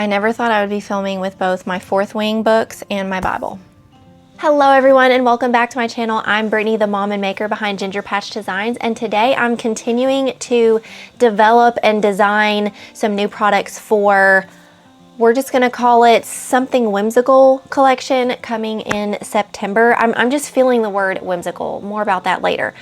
I never thought I would be filming with both my Fourth Wing books and my Bible. Hello everyone and welcome back to my channel. I'm Brittany, the mom and maker behind Ginger Patch Designs, and today I'm continuing to develop and design some new products for, we're just gonna call it Something Whimsical collection coming in September. I'm just feeling the word whimsical, more about that later.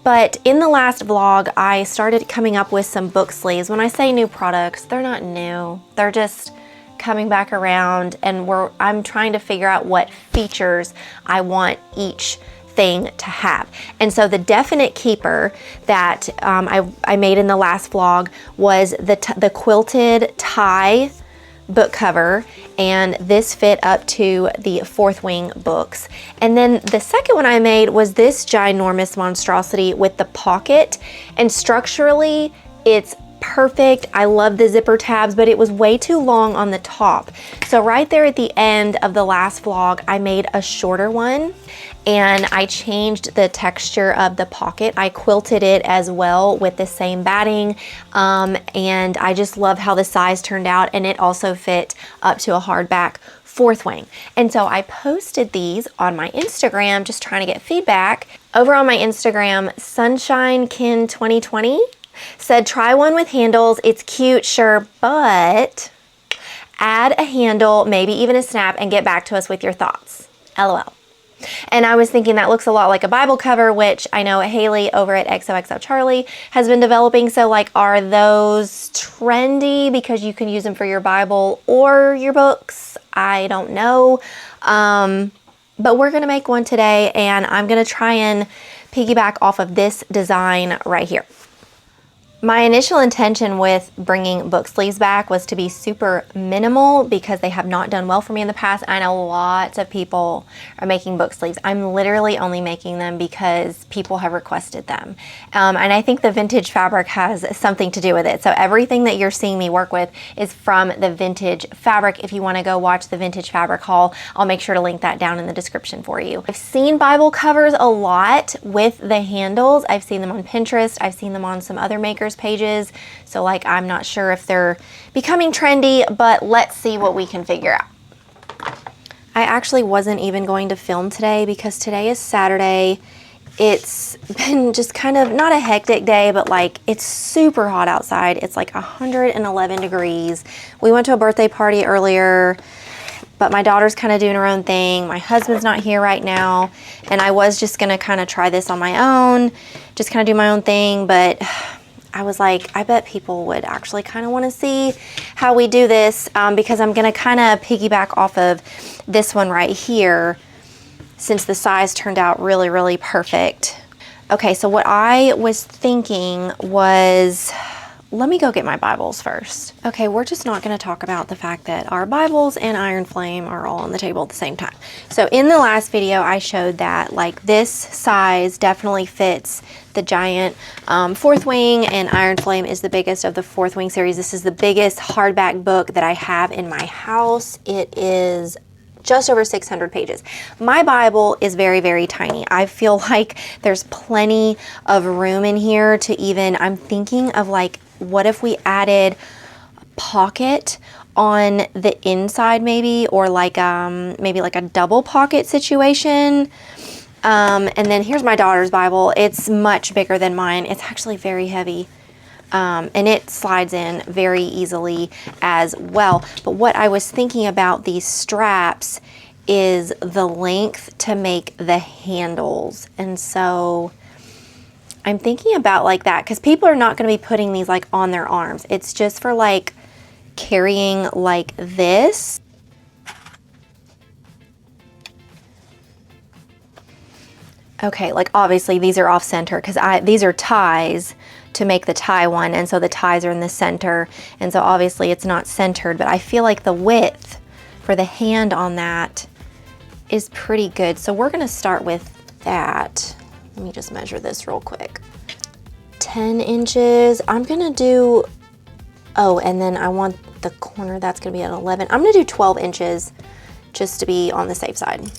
But in the last vlog, I started coming up with some book sleeves. When I say new products, they're not new. They're just coming back around, and I'm trying to figure out what features I want each thing to have. And so the definite keeper that I made in the last vlog was the quilted tie book cover, and this fit up to the Fourth Wing books. And then the second one I made was this ginormous monstrosity with the pocket, and structurally it's perfect. I love the zipper tabs, but it was way too long on the top. So right there at the end of the last vlog, I made a shorter one and I changed the texture of the pocket. I quilted it as well with the same batting, and I just love how the size turned out, and it also fit up to a hardback Fourth Wing. And so I posted these on my Instagram, just trying to get feedback. Over on my Instagram, SunshineKin2020 said, try one with handles. It's cute, sure, but add a handle, maybe even a snap, and get back to us with your thoughts. LOL. And I was thinking that looks a lot like a Bible cover, which I know Haley over at XOXO Charlie has been developing. So like, are those trendy because you can use them for your Bible or your books? I don't know. But we're gonna make one today, and I'm gonna try and piggyback off of this design right here. My initial intention with bringing book sleeves back was to be super minimal because they have not done well for me in the past. I know lots of people are making book sleeves. I'm literally only making them because people have requested them. And I think the vintage fabric has something to do with it. So everything that you're seeing me work with is from the vintage fabric. If you want to go watch the vintage fabric haul, I'll make sure to link that down in the description for you. I've seen Bible covers a lot with the handles. I've seen them on Pinterest. I've seen them on some other makers pages. So like, I'm not sure if they're becoming trendy, but let's see what we can figure out. I actually wasn't even going to film today because today is Saturday. It's been just kind of not a hectic day, but like, it's super hot outside. It's like 111 degrees. We went to a birthday party earlier, but my daughter's kind of doing her own thing. My husband's not here right now, and I was just gonna kind of try this on my own, just kind of do my own thing, but I was like, I bet people would actually kind of want to see how we do this, because I'm going to kind of piggyback off of this one right here since the size turned out really, really perfect. Okay, so what I was thinking was, let me go get my Bibles first. Okay, we're just not going to talk about the fact that our Bibles and Iron Flame are all on the table at the same time. So in the last video, I showed that like this size definitely fits the giant Fourth Wing, and Iron Flame is the biggest of the Fourth Wing series. This is the biggest hardback book that I have in my house. It is just over 600 pages. My Bible is very, very tiny. I feel like there's plenty of room in here to even, I'm thinking of like, what if we added a pocket on the inside maybe, or like maybe like a double pocket situation. And then here's my daughter's Bible. It's much bigger than mine. It's actually very heavy. And it slides in very easily as well. But what I was thinking about these straps is the length to make the handles. And so I'm thinking about like that, because people are not going to be putting these like on their arms. It's just for like carrying like this. Okay, like obviously these are off center because these are ties to make the tie one, and so the ties are in the center, and so obviously it's not centered, but I feel like the width for the hand on that is pretty good. So we're gonna start with that. Let me just measure this real quick. 10 inches. I'm gonna do, oh, and then I want the corner, that's gonna be at 11. I'm gonna do 12 inches just to be on the safe side.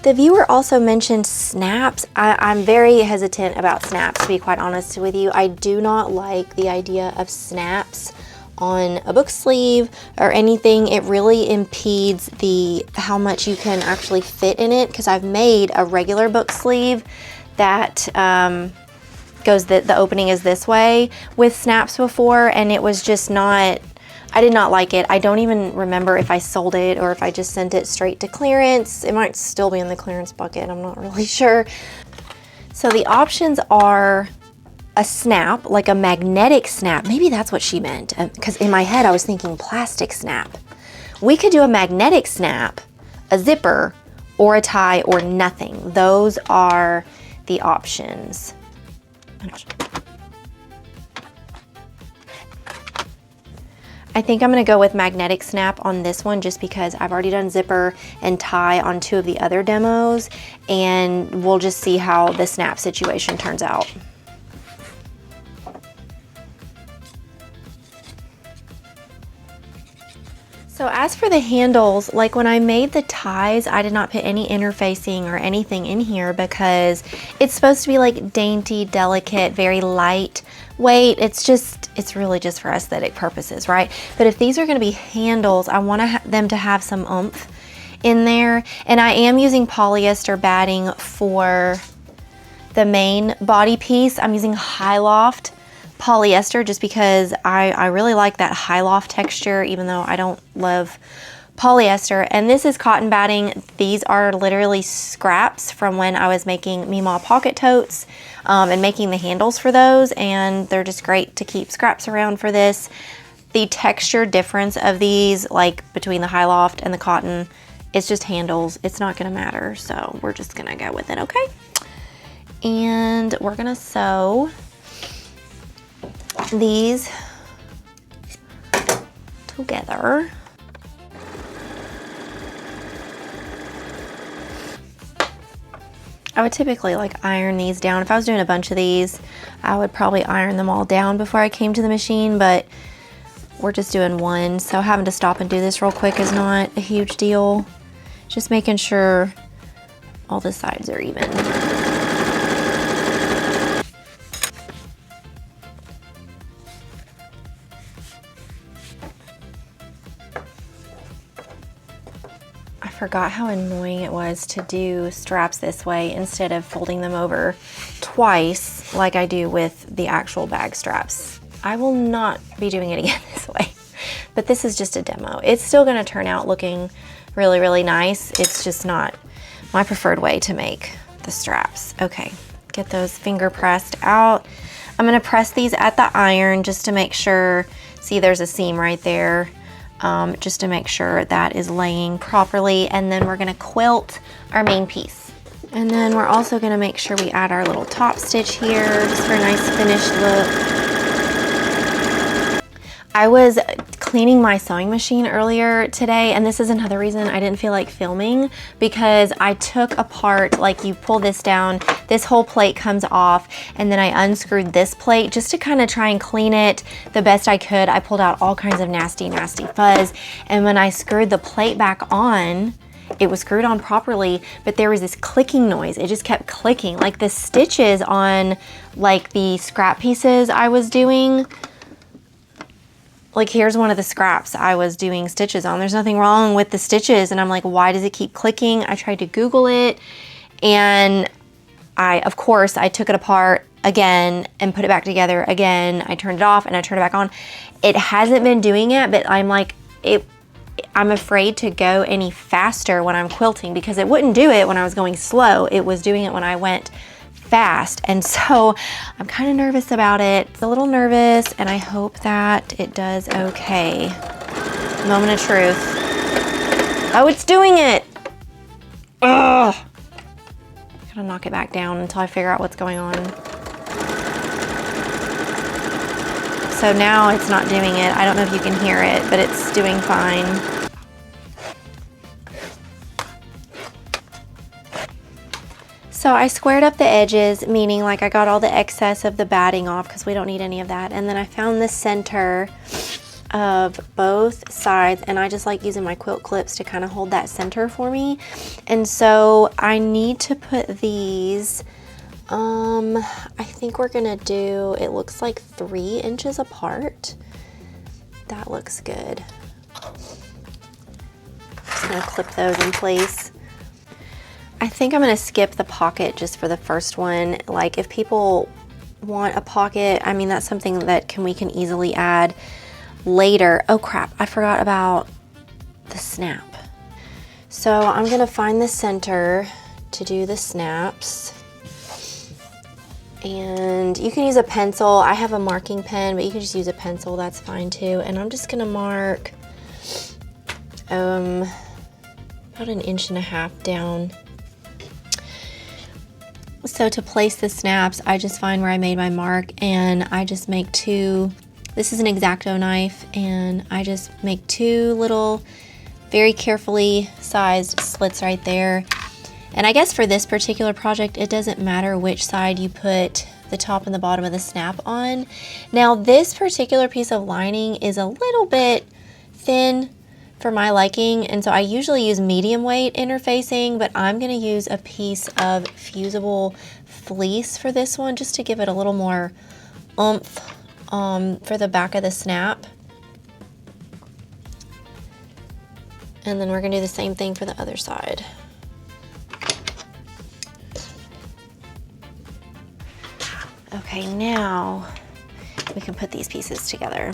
The viewer also mentioned snaps. I'm very hesitant about snaps, to be quite honest with you. I do not like the idea of snaps on a book sleeve or anything. It really impedes how much you can actually fit in it, because I've made a regular book sleeve that the opening is this way with snaps before, and it was just not, I did not like it. I don't even remember if I sold it or if I just sent it straight to clearance. It might still be in the clearance bucket, I'm not really sure. So the options are a snap, like a magnetic snap. Maybe that's what she meant, because in my head I was thinking plastic snap. We could do a magnetic snap, a zipper, or a tie, or nothing. Those are the options. I think I'm gonna go with magnetic snap on this one, just because I've already done zipper and tie on 2 of the other demos, and we'll just see how the snap situation turns out. So as for the handles, like when I made the ties, I did not put any interfacing or anything in here because it's supposed to be like dainty, delicate, very light weight. It's really just for aesthetic purposes, right? But if these are gonna be handles, I want them to have some oomph in there. And I am using polyester batting for the main body piece. I'm using high loft polyester just because I really like that high loft texture, even though I don't love polyester. And this is cotton batting. These are literally scraps from when I was making Meemaw pocket totes and making the handles for those, and they're just great to keep scraps around for this. The texture difference of these, like between the high loft and the cotton, it's just handles. It's not gonna matter, so we're just gonna go with it, okay? And we're gonna sew these together. I would typically like iron these down. If I was doing a bunch of these, I would probably iron them all down before I came to the machine, but we're just doing one, so having to stop and do this real quick is not a huge deal. Just making sure all the sides are even. I forgot how annoying it was to do straps this way instead of folding them over twice like I do with the actual bag straps. I will not be doing it again this way, but this is just a demo. It's still gonna turn out looking really, really nice. It's just not my preferred way to make the straps. Okay, get those finger pressed out. I'm gonna press these at the iron just to make sure, see there's a seam right there. Just to make sure that is laying properly, and then we're gonna quilt our main piece. And then we're also gonna make sure we add our little top stitch here, just for a nice finished look. I was cleaning my sewing machine earlier today, and this is another reason I didn't feel like filming, because I took apart, like you pull this down, this whole plate comes off, and then I unscrewed this plate just to kind of try and clean it the best I could. I pulled out all kinds of nasty, nasty fuzz, and when I screwed the plate back on, it was screwed on properly, but there was this clicking noise. It just kept clicking, like the stitches on like the scrap pieces I was doing. Like here's one of the scraps I was doing stitches on. There's nothing wrong with the stitches, and I'm like, why does it keep clicking? I tried to Google it, and of course, I took it apart again and put it back together again. I turned it off and I turned it back on. It hasn't been doing it, but I'm like, I'm afraid to go any faster when I'm quilting, because it wouldn't do it when I was going slow. It was doing it when I went fast, and so I'm kind of nervous about it. It's a little nervous, and I hope that it does okay. Moment of truth. Oh, it's doing it! Ugh! Gotta knock it back down until I figure out what's going on. So now it's not doing it. I don't know if you can hear it, but it's doing fine. So I squared up the edges, meaning like I got all the excess of the batting off because we don't need any of that. And then I found the center of both sides, and I just like using my quilt clips to kind of hold that center for me. And so I need to put these, I think we're gonna do, it looks like 3 inches apart. That looks good. Just gonna clip those in place. I think I'm gonna skip the pocket just for the first one. Like if people want a pocket, I mean, that's something that we can easily add later. Oh crap, I forgot about the snap. So I'm gonna find the center to do the snaps. And you can use a pencil. I have a marking pen, but you can just use a pencil, that's fine too. And I'm just gonna mark about 1.5 inches down. So to place the snaps, I just find where I made my mark and I just make two. This is an X-Acto knife, and I just make two little, very carefully sized slits right there. And I guess for this particular project, it doesn't matter which side you put the top and the bottom of the snap on. Now, this particular piece of lining is a little bit thin for my liking, and so I usually use medium weight interfacing, but I'm gonna use a piece of fusible fleece for this one, just to give it a little more oomph for the back of the snap. And then we're gonna do the same thing for the other side. Okay, now we can put these pieces together.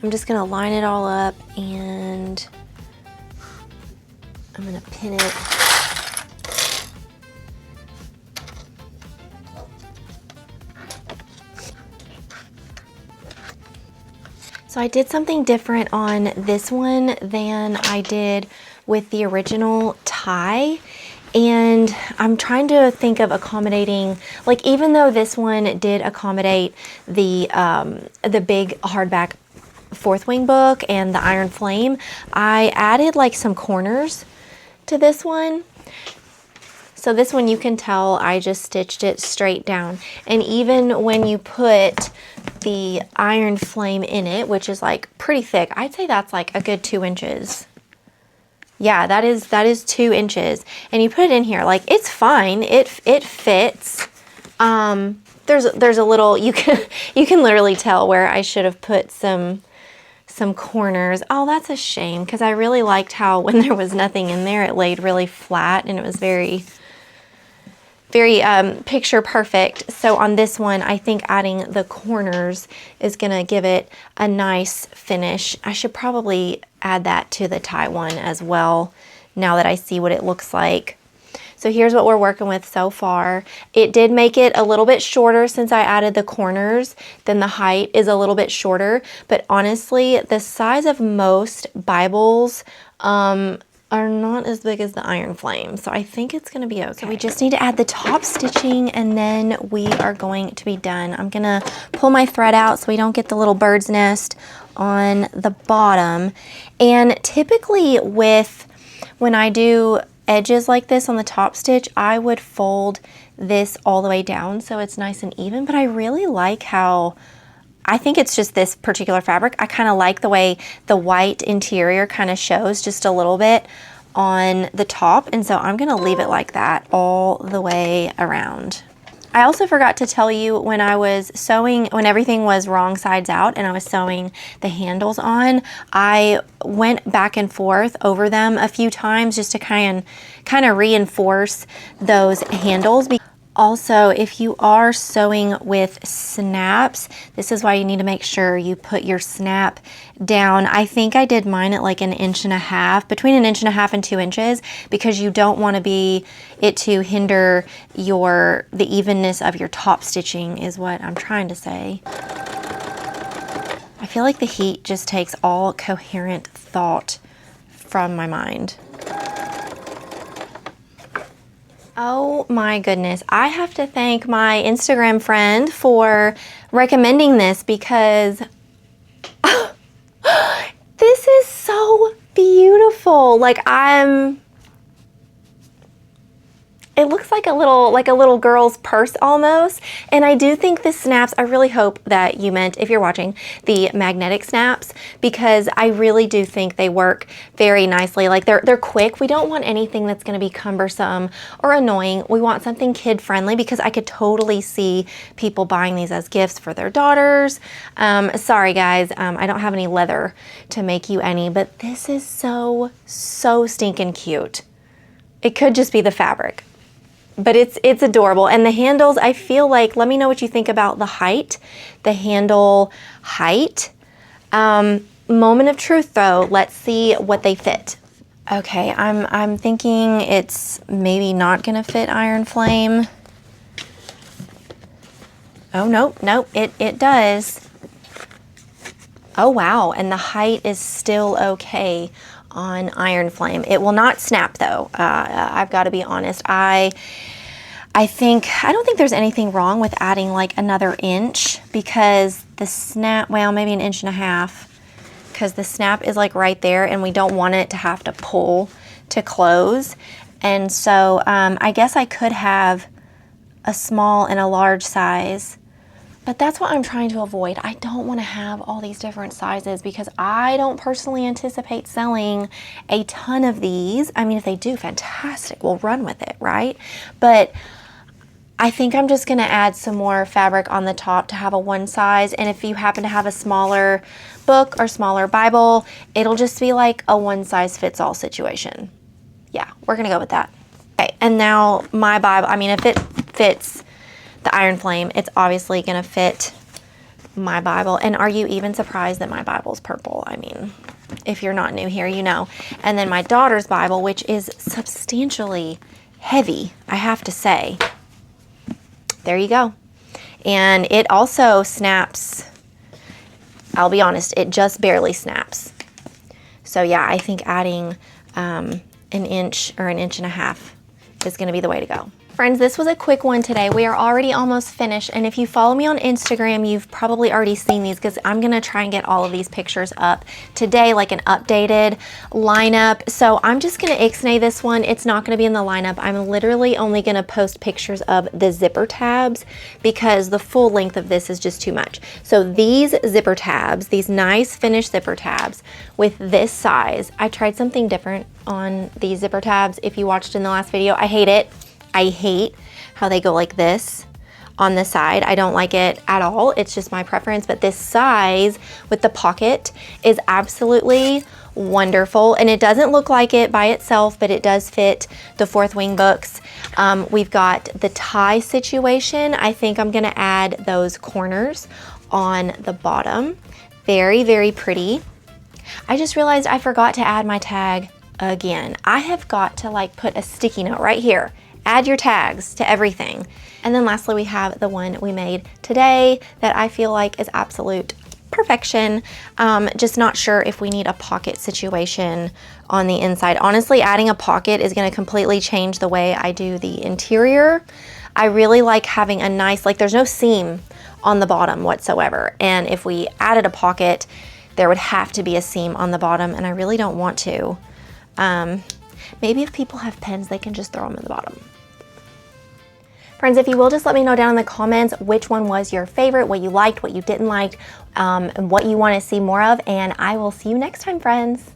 I'm just gonna line it all up and I'm gonna pin it. So I did something different on this one than I did with the original tie. And I'm trying to think of accommodating, like even though this one did accommodate the big hardback 4th wing book and the iron flame, I added like some corners to this one. So this one, you can tell I just stitched it straight down. And even when you put the iron flame in it, which is like pretty thick, I'd say that's like a good 2 inches. Yeah, that is 2 inches. And you put it in here, like it's fine. It fits. There's a little, you can literally tell where I should have put some corners. Oh, that's a shame, because I really liked how when there was nothing in there, it laid really flat and it was very picture perfect. So on this one, I think adding the corners is gonna give it a nice finish. I should probably add that to the tie one as well, now that I see what it looks like. So here's what we're working with so far. It did make it a little bit shorter since I added the corners, then the height is a little bit shorter, but honestly, the size of most Bibles are not as big as the iron flame, so I think it's gonna be okay. So we just need to add the top stitching and then we are going to be done. I'm gonna pull my thread out so we don't get the little bird's nest on the bottom. And typically when I do edges like this on the top stitch, I would fold this all the way down so it's nice and even, but I really like how, I think it's just this particular fabric. I kind of like the way the white interior kind of shows just a little bit on the top. And so I'm gonna leave it like that all the way around. I also forgot to tell you, when I was sewing, when everything was wrong sides out and I was sewing the handles on, I went back and forth over them a few times just to kind of reinforce those handles. Also, if you are sewing with snaps, this is why you need to make sure you put your snap down. I think I did mine at like 1.5 inches, between 1.5 inches and 2 inches, because you don't want it to hinder the evenness of your top stitching, is what I'm trying to say. I feel like the heat just takes all coherent thought from my mind. Oh my goodness, I have to thank my Instagram friend for recommending this, because this is so beautiful. Like I It looks like a little girl's purse almost. And I do think this snaps. I really hope that you meant, if you're watching, the magnetic snaps, because I really do think they work very nicely. Like they're quick. We don't want anything that's going to be cumbersome or annoying. We want something kid friendly, because I could totally see people buying these as gifts for their daughters. Sorry guys, I don't have any leather to make you any, but this is so stinking cute. It could just be the fabric. But it's adorable. And the handles, I feel like, let me know what you think about the height, the handle height. Moment of truth though, let's see what they fit. Okay, I'm thinking it's maybe not gonna fit iron flame. Oh, nope, it does. Oh wow, and the height is still okay on iron flame. It will not snap though. I've got to be honest. I don't think there's anything wrong with adding like another inch, because the snap, well, maybe an inch and a half, because the snap is like right there and we don't want it to have to pull to close. And so I guess I could have a small and a large size. But that's what I'm trying to avoid. I don't want to have all these different sizes, because I don't personally anticipate selling a ton of these. I mean, if they do, fantastic. We'll run with it, right? But I think I'm just going to add some more fabric on the top to have a one size. And if you happen to have a smaller book or smaller Bible, it'll just be like a one size fits all situation. Yeah, we're going to go with that. Okay, and now my Bible, I mean, if it fits the iron flame, it's obviously gonna fit my Bible. And are you even surprised that my Bible's purple? I mean, if you're not new here, you know. And then my daughter's Bible, which is substantially heavy, I have to say. There you go. And it also snaps, I'll be honest, it just barely snaps. So yeah, I think adding an inch or an inch and a half is gonna be the way to go. Friends, this was a quick one today. We are already almost finished, and if you follow me on Instagram, you've probably already seen these, because I'm gonna try and get all of these pictures up today, like an updated lineup. So I'm just gonna ixnay this one. It's not gonna be in the lineup. I'm literally only gonna post pictures of the zipper tabs, because the full length of this is just too much. So these zipper tabs, these nice finished zipper tabs with this size, I tried something different on these zipper tabs. If you watched in the last video, I hate it. I hate how they go like this on the side. I don't like it at all. It's just my preference, but this size with the pocket is absolutely wonderful. And it doesn't look like it by itself, but it does fit the Fourth Wing books. We've got the tie situation. I think I'm gonna add those corners on the bottom. Very, very pretty. I just realized I forgot to add my tag again. I have got to like put a sticky note right here. Add your tags to everything. And then lastly, we have the one we made today that I feel like is absolute perfection. Just not sure if we need a pocket situation on the inside. Honestly, adding a pocket is gonna completely change the way I do the interior. I really like having a nice, like there's no seam on the bottom whatsoever. And if we added a pocket, there would have to be a seam on the bottom, and I really don't want to. Maybe if people have pens, they can just throw them in the bottom. Friends, if you will, just let me know down in the comments which one was your favorite, what you liked, what you didn't like, and what you want to see more of, and I will see you next time, friends.